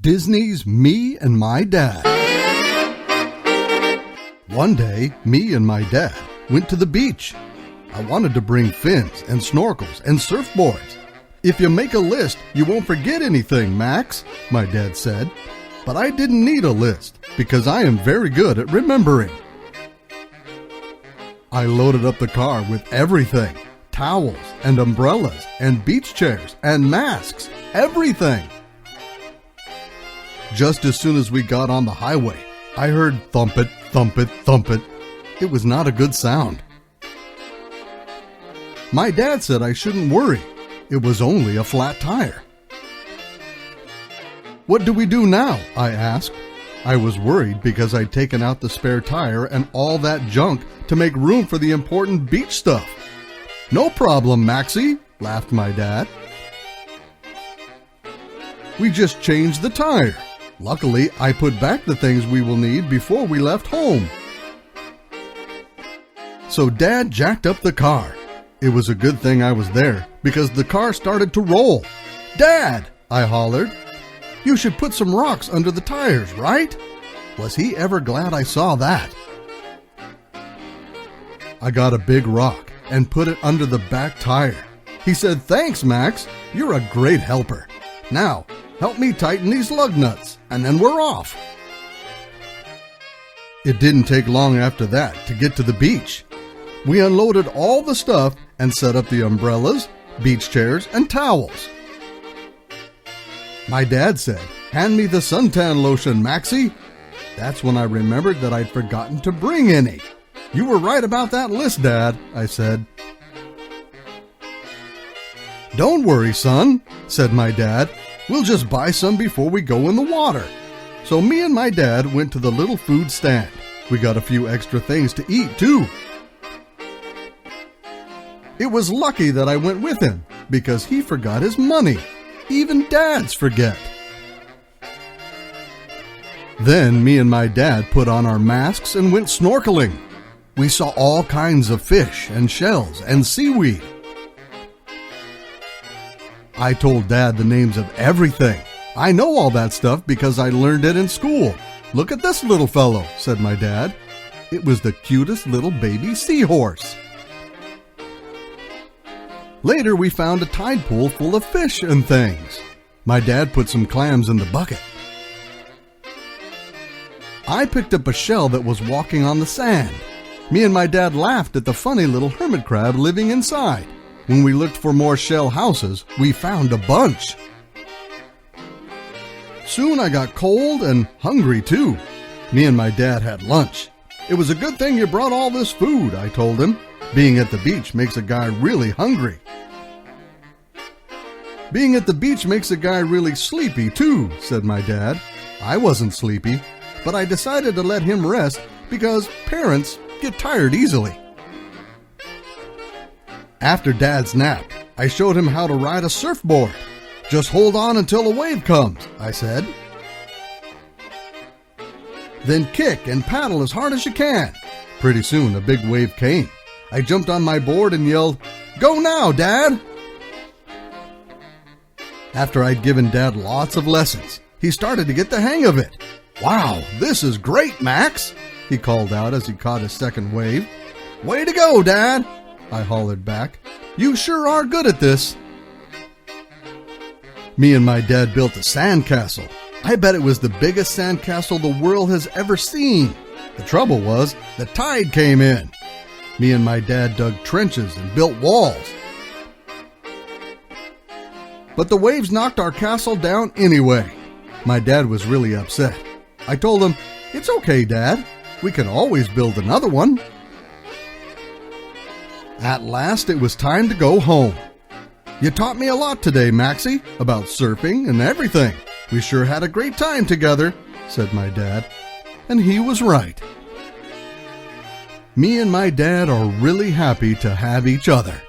Disney's Me and My Dad. One day, me and my dad went to the beach. I wanted to bring fins and snorkels and surfboards. "If you make a list, you won't forget anything, Max," my dad said. But I didn't need a list because I am very good at remembering. I loaded up the car with everything: towels and umbrellas and beach chairs and masks, everything. Just as soon as we got on the highway, I heard thump it, thump it, thump it. It was not a good sound. My dad said I shouldn't worry. It was only a flat tire. "What do we do now?" I asked. I was worried because I'd taken out the spare tire and all that junk to make room for the important beach stuff. "No problem, Maxie," laughed my dad. "We just changed the tire. Luckily, I put back the things we will need before we left home." So Dad jacked up the car. It was a good thing I was there because the car started to roll. "Dad," I hollered, "you should put some rocks under the tires, right?" Was he ever glad I saw that? I got a big rock and put it under the back tire. He said, "Thanks, Max. You're a great helper. Now, help me tighten these lug nuts, and then we're off." It didn't take long after that to get to the beach. We unloaded all the stuff and set up the umbrellas, beach chairs, and towels. My dad said, "Hand me the suntan lotion, Maxie." That's when I remembered that I'd forgotten to bring any. "You were right about that list, Dad," I said. "Don't worry, son," said my dad. "We'll just buy some before we go in the water." So me and my dad went to the little food stand. We got a few extra things to eat, too. It was lucky that I went with him because he forgot his money. Even dads forget. Then me and my dad put on our masks and went snorkeling. We saw all kinds of fish and shells and seaweed. I told Dad the names of everything. "I know all that stuff because I learned it in school. Look at this little fellow," said my dad. It was the cutest little baby seahorse. Later, we found a tide pool full of fish and things. My dad put some clams in the bucket. I picked up a shell that was walking on the sand. Me and my dad laughed at the funny little hermit crab living inside. When we looked for more shell houses, we found a bunch. Soon I got cold and hungry too. Me and my dad had lunch. "It was a good thing you brought all this food," I told him. "Being at the beach makes a guy really hungry." "Being at the beach makes a guy really sleepy too," said my dad. I wasn't sleepy, but I decided to let him rest because parents get tired easily. After Dad's nap, I showed him how to ride a surfboard. "Just hold on until a wave comes," I said. "Then kick and paddle as hard as you can." Pretty soon, a big wave came. I jumped on my board and yelled, "Go now, Dad!" After I'd given Dad lots of lessons, he started to get the hang of it. "Wow, this is great, Max," he called out as he caught his second wave. "Way to go, Dad," I hollered back. "You sure are good at this." Me and my dad built a sandcastle. I bet it was the biggest sandcastle the world has ever seen. The trouble was, the tide came in. Me and my dad dug trenches and built walls. But the waves knocked our castle down anyway. My dad was really upset. I told him, "It's okay, Dad. We can always build another one." At last, it was time to go home. "You taught me a lot today, Maxie, about surfing and everything. We sure had a great time together," said my dad. And he was right. Me and my dad are really happy to have each other.